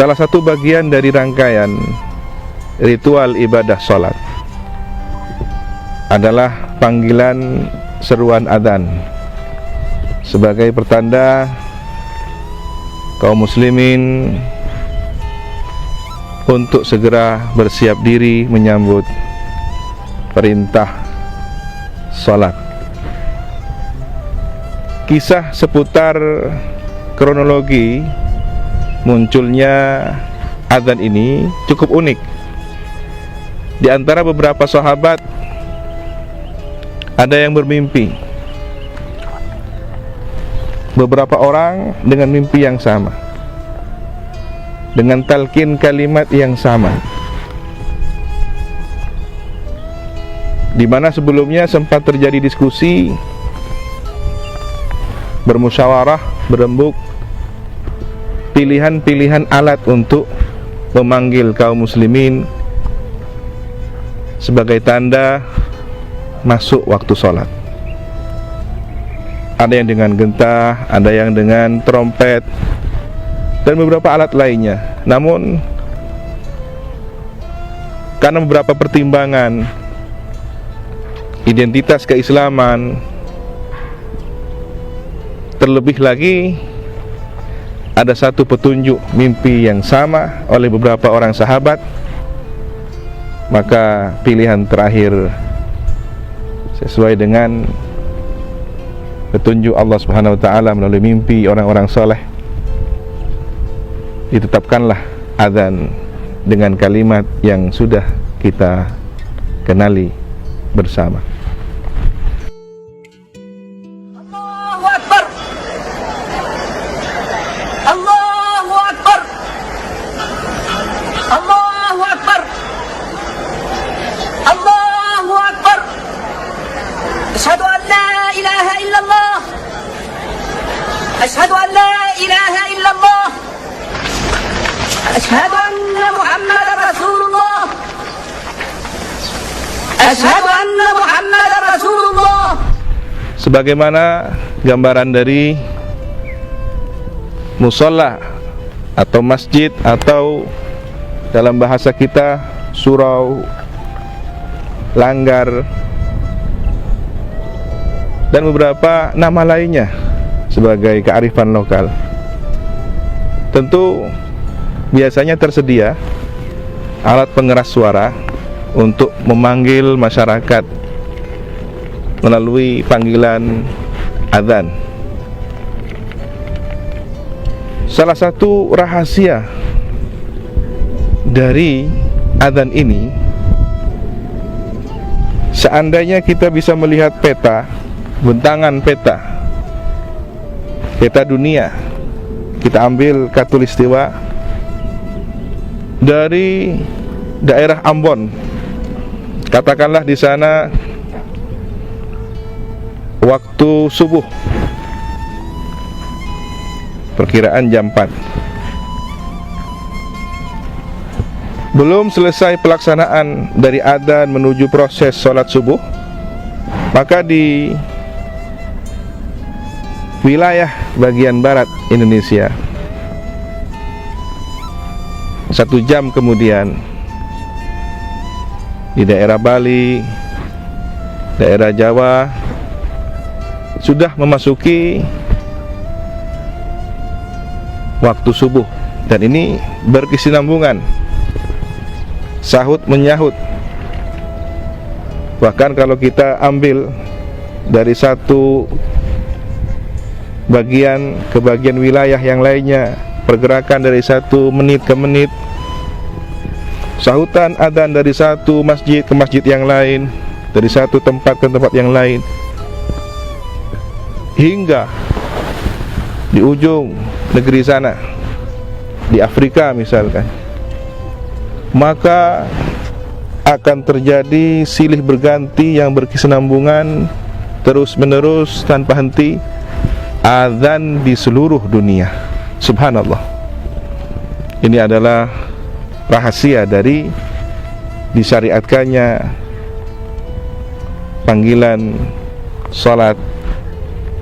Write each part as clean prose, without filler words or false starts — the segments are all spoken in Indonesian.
salah satu bagian dari rangkaian ritual ibadah sholat adalah panggilan seruan adzan sebagai pertanda kaum muslimin untuk segera bersiap diri menyambut perintah sholat. Kisah seputar kronologi munculnya adzan ini cukup unik. Di antara beberapa sahabat ada yang bermimpi, beberapa orang dengan mimpi yang sama, dengan talqin kalimat yang sama, di mana sebelumnya sempat terjadi diskusi, bermusyawarah, berembuk pilihan-pilihan alat untuk memanggil kaum muslimin sebagai tanda masuk waktu sholat. Ada yang dengan gentah, ada yang dengan trompet, dan beberapa alat lainnya. Namun karena beberapa pertimbangan identitas keislaman, terlebih lagi ada satu petunjuk mimpi yang sama oleh beberapa orang sahabat, maka pilihan terakhir sesuai dengan petunjuk Allah Subhanahu wa taala melalui mimpi orang-orang soleh, ditetapkanlah adzan dengan kalimat yang sudah kita kenali bersama. Allahu Akbar, Allahu Akbar, Allahu Akbar, Allahu Akbar. Asyhadu an la ilaha illallah, asyhadu an la ilaha illallah, asyhadu anna Muhammadar Rasulullah, asyhadu anna Muhammadar Rasulullah. Sebagaimana gambaran dari musalla atau masjid, atau dalam bahasa kita surau, langgar, dan beberapa nama lainnya sebagai kearifan lokal. Tentu biasanya tersedia alat pengeras suara untuk memanggil masyarakat melalui panggilan adzan. Salah satu rahasia dari adzan ini, seandainya kita bisa melihat peta, bentangan peta dunia, kita ambil Katulistiwa dari daerah Ambon, katakanlah di sana waktu subuh, perkiraan jam 4, belum selesai pelaksanaan dari adzan menuju proses sholat subuh, maka di wilayah bagian barat Indonesia 1 jam kemudian, di daerah Bali, daerah Jawa, sudah memasuki waktu subuh. Dan ini berkesinambungan, sahut menyahut. Bahkan kalau kita ambil dari satu bagian ke bagian wilayah yang lainnya, pergerakan dari 1 menit ke menit, sahutan adzan dari satu masjid ke masjid yang lain, dari satu tempat ke tempat yang lain, hingga di ujung negeri sana, di Afrika misalkan, maka akan terjadi silih berganti yang berkesinambungan terus menerus tanpa henti, adzan di seluruh dunia. Subhanallah. Ini adalah rahasia dari disyariatkannya panggilan salat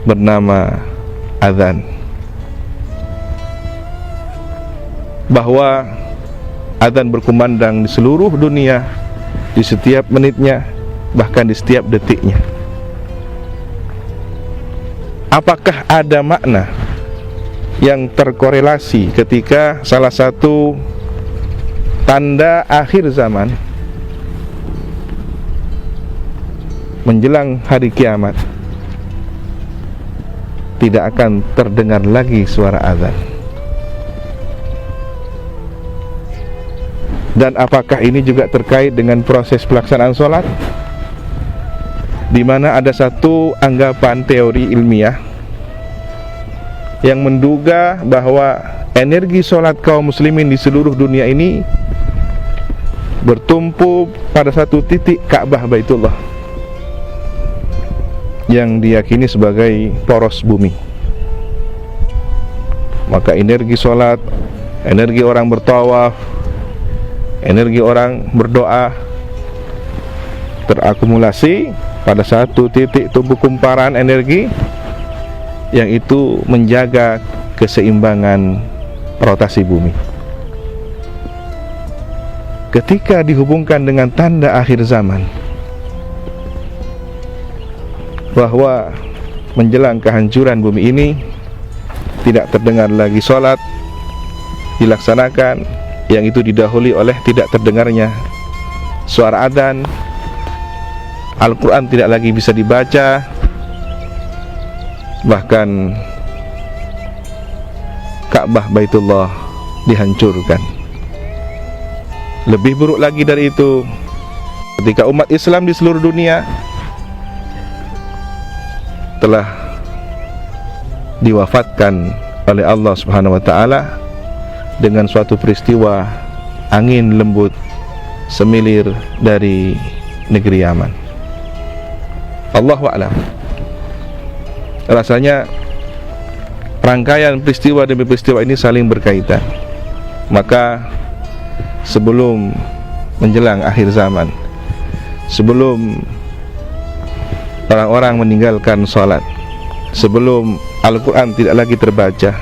bernama adzan. bahwa adzan berkumandang di seluruh dunia, di setiap menitnya, bahkan di setiap detiknya. Apakah ada makna yang terkorelasi ketika salah satu tanda akhir zaman menjelang hari kiamat tidak akan terdengar lagi suara azan? Dan apakah ini juga terkait dengan proses pelaksanaan sholat, di mana ada satu anggapan teori ilmiah yang menduga bahwa energi sholat kaum muslimin di seluruh dunia ini bertumpu pada satu titik, Ka'bah Baitullah, yang diyakini sebagai poros bumi. Maka energi sholat, energi orang bertawaf, energi orang berdoa terakumulasi pada satu titik tumpu kumparan energi yang itu menjaga keseimbangan rotasi bumi. Ketika dihubungkan dengan tanda akhir zaman, bahwa menjelang kehancuran bumi ini tidak terdengar lagi sholat dilaksanakan, yang itu didahului oleh tidak terdengarnya suara adzan, Al-Quran tidak lagi bisa dibaca, bahkan Ka'bah Baitullah dihancurkan. Lebih buruk lagi dari itu, ketika umat Islam di seluruh dunia telah diwafatkan oleh Allah Subhanahu wa taala dengan suatu peristiwa angin lembut semilir dari negeri Yaman. Allahu a'lam. Rasanya rangkaian peristiwa demi peristiwa ini saling berkaitan. Maka sebelum menjelang akhir zaman, sebelum orang-orang meninggalkan salat, sebelum Al-Quran tidak lagi terbaca,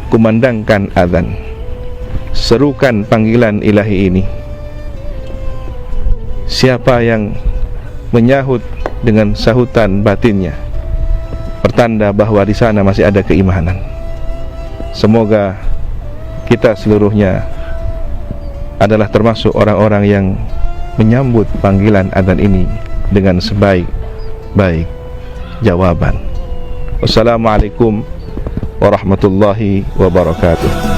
kumandangkan adzan, serukan panggilan ilahi ini. Siapa yang menyahut dengan sahutan batinnya, pertanda bahwa di sana masih ada keimanan. Semoga kita seluruhnya adalah termasuk orang-orang yang menyambut panggilan adzan ini dengan sebaik-baik jawaban. Wassalamualaikum warahmatullahi wabarakatuh.